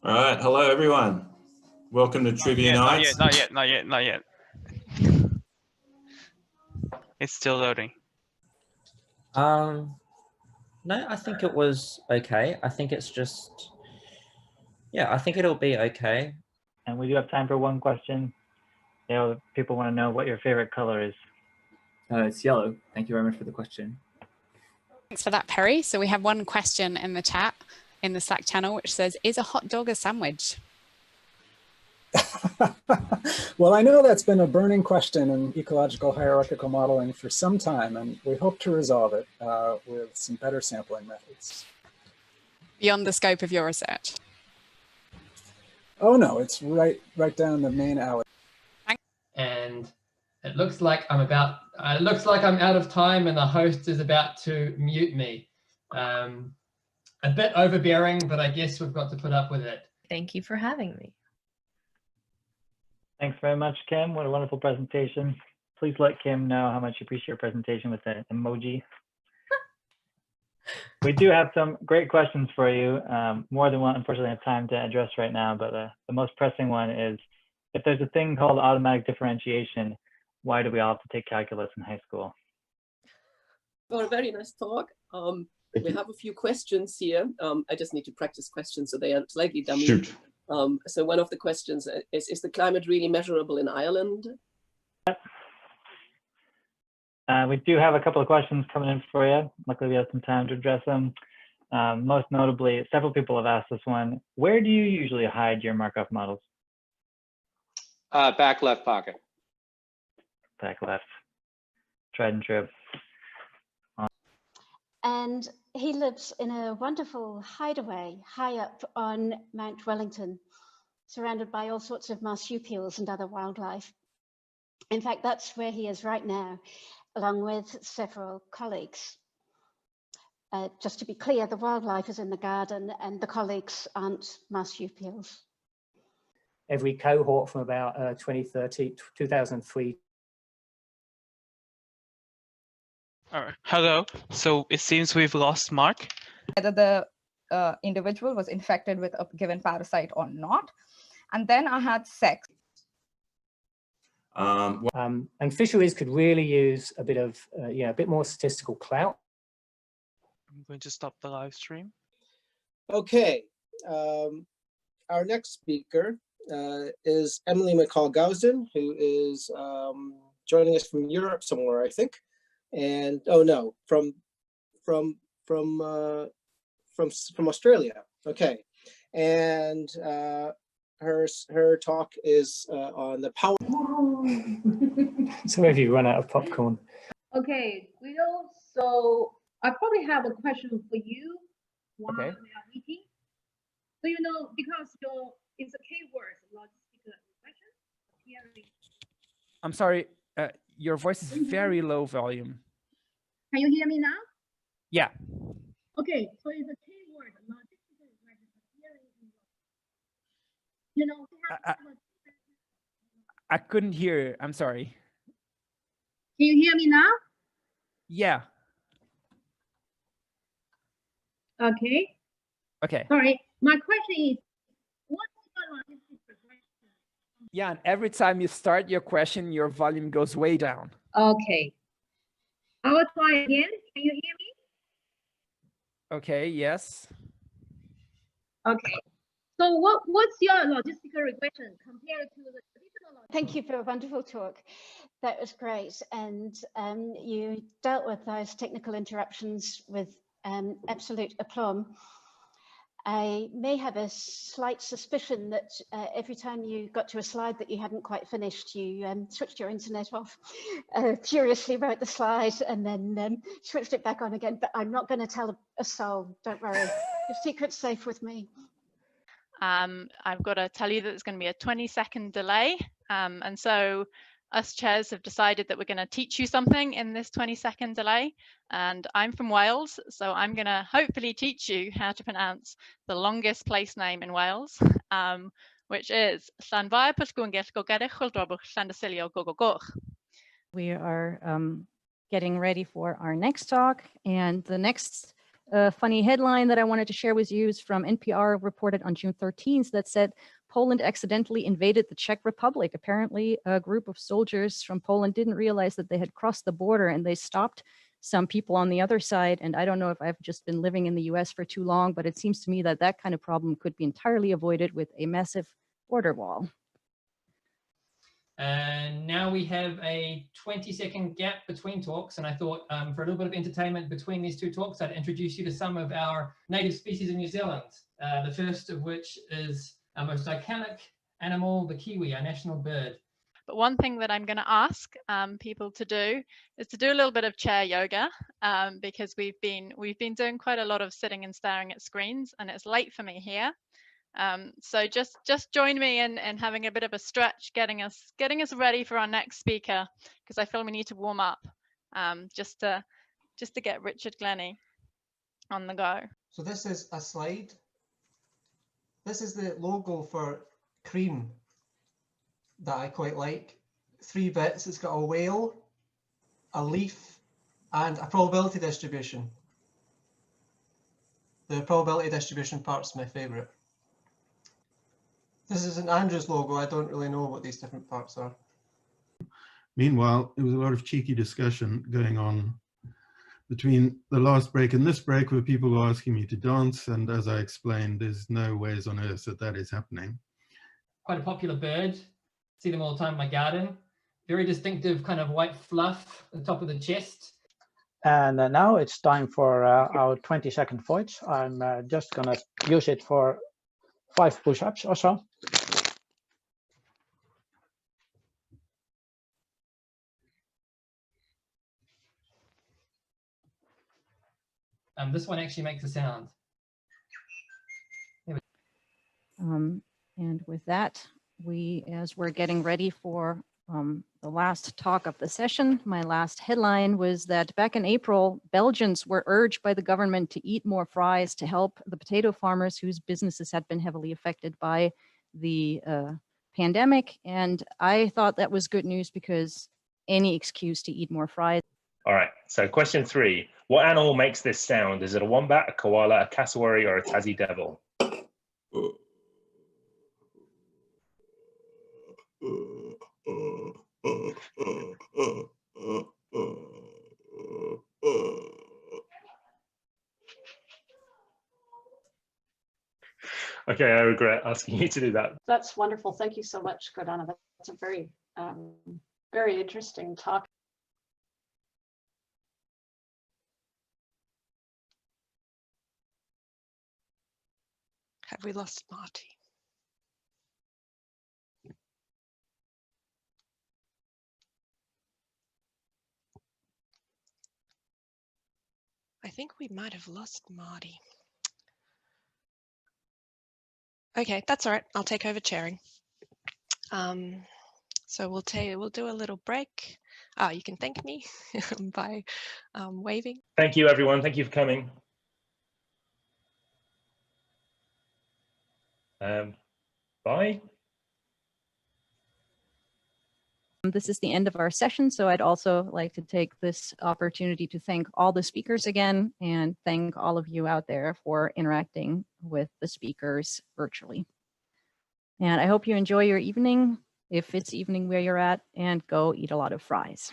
All right, hello everyone. Welcome to Trivia Nights. Not yet. It's still loading. No, I think it was okay. I think it's just, yeah, I think it'll be okay. And we do have time for one question. People want to know what your favorite color is. It's yellow. Thank you very much for the question. Thanks for that, Perry. So we have one question in the chat in the Slack channel, which says, is a hot dog a sandwich? Well, I know that's been a burning question in ecological hierarchical modeling for some time, and we hope to resolve it with some better sampling methods. Beyond the scope of your research? Oh no, it's right down the main alley. And it looks like I'm out of time, and the host is about to mute me. A bit overbearing, but I guess we've got to put up with it. Thank you for having me. Thanks very much, Kim. What a wonderful presentation. Please let Kim know how much you appreciate your presentation with the emoji. We do have some great questions for you. More than one, unfortunately, I have time to address right now, but the most pressing one is, if there's a thing called automatic differentiation, why do we all have to take calculus in high school? Well, a very nice talk. We have a few questions here. I just need to practice questions so they are slightly dummy. Shoot. So one of the questions is the climate really measurable in Ireland? We do have a couple of questions coming in for you. Luckily, we have some time to address them. Most notably, several people have asked this one. Where do you usually hide your Markov models? Back left pocket. Back left. Tried and true. And he lives in a wonderful hideaway high up on Mount Wellington, surrounded by all sorts of marsupials and other wildlife. In fact, that's where he is right now, along with several colleagues. Just to be clear, the wildlife is in the garden and the colleagues aren't marsupials. Every cohort from about 2003. All right. Hello. So it seems we've lost Mark. Whether the individual was infected with a given parasite or not. And then I had sex. And fisheries could really use a bit of, a bit more statistical clout. I'm going to stop the live stream. Okay. Our next speaker is Emily McCall-Gowsden, who is joining us from Europe somewhere, I think. And oh no, from Australia. Okay, and her talk is on the power. Some of you run out of popcorn. Okay, Guido. So I probably have a question for you while we are meeting. So because it's a keyword, logistical regression. I'm sorry. Your voice is very low volume. Can you hear me now? Yeah. Okay, so it's a keyword, logistical regression appearing. I couldn't hear you. I'm sorry. Can you hear me now? Yeah. Okay. Okay. Sorry. My question is, what is the logistic regression? Yeah, and every time you start your question, your volume goes way down. Okay. I will try again. Can you hear me? Okay, yes. Okay. So what's your logistical regression compared to the traditional? Thank you for a wonderful talk. That was great. And you dealt with those technical interruptions with absolute aplomb. I may have a slight suspicion that every time you got to a slide that you hadn't quite finished, you switched your internet off, furiously wrote the slide and then switched it back on again. But I'm not going to tell a soul, don't worry. Your secret's safe with me. I've got to tell you that there's going to be a 20-second delay. And so us chairs have decided that we're going to teach you something in this 20-second delay. And I'm from Wales, so I'm going to hopefully teach you how to pronounce the longest place name in Wales, which is Llanfair Pwllgwyngyll Gogerich Chwyldrobwch Llandysilio Gogogoch. We are getting ready for our next talk, and the next a funny headline that I wanted to share with you is from NPR, reported on June 13th, that said Poland accidentally invaded the Czech Republic. Apparently, a group of soldiers from Poland didn't realize that they had crossed the border, and they stopped some people on the other side. And I don't know if I've just been living in the US for too long, but it seems to me that that kind of problem could be entirely avoided with a massive border wall. And now we have a 20-second gap between talks. And I thought for a little bit of entertainment between these two talks, I'd introduce you to some of our native species in New Zealand. The first of which is our most iconic animal, the kiwi, our national bird. But one thing that I'm going to ask people to do is to do a little bit of chair yoga because we've been doing quite a lot of sitting and staring at screens, and it's late for me here. So just join me in having a bit of a stretch, getting us ready for our next speaker, because I feel we need to warm up just to get Richard Glennie on the go. So this is a slide. This is the logo for Cream that I quite like. 3 bits. It's got a whale, a leaf, and a probability distribution. The probability distribution part's my favourite. This is an Andrew's logo. I don't really know what these different parts are. Meanwhile, there was a lot of cheeky discussion going on between the last break and this break, where people were asking me to dance, and as I explained, there's no ways on earth that that is happening. Quite a popular bird. See them all the time in my garden. Very distinctive kind of white fluff at the top of the chest. And now it's time for our 20-second voice. I'm just gonna use it for 5 push-ups or so. This one actually makes a sound. And with that, as we're getting ready for the last talk of the session, my last headline was that back in April, Belgians were urged by the government to eat more fries to help the potato farmers whose businesses had been heavily affected by the pandemic. And I thought that was good news, because any excuse to eat more fries. All right, so question 3. What animal makes this sound? Is it a wombat, a koala, a cassowary, or a Tassie devil? Okay, I regret asking you to do that. That's wonderful. Thank you so much, Gordana. That's a very, very interesting talk. Have we lost Marty? I think we might have lost Marty. Okay, that's all right. I'll take over chairing. So we'll do a little break. You can thank me by waving. Thank you, everyone. Thank you for coming. Bye. This is the end of our session, so I'd also like to take this opportunity to thank all the speakers again, and thank all of you out there for interacting with the speakers virtually. And I hope you enjoy your evening, if it's evening where you're at, and go eat a lot of fries.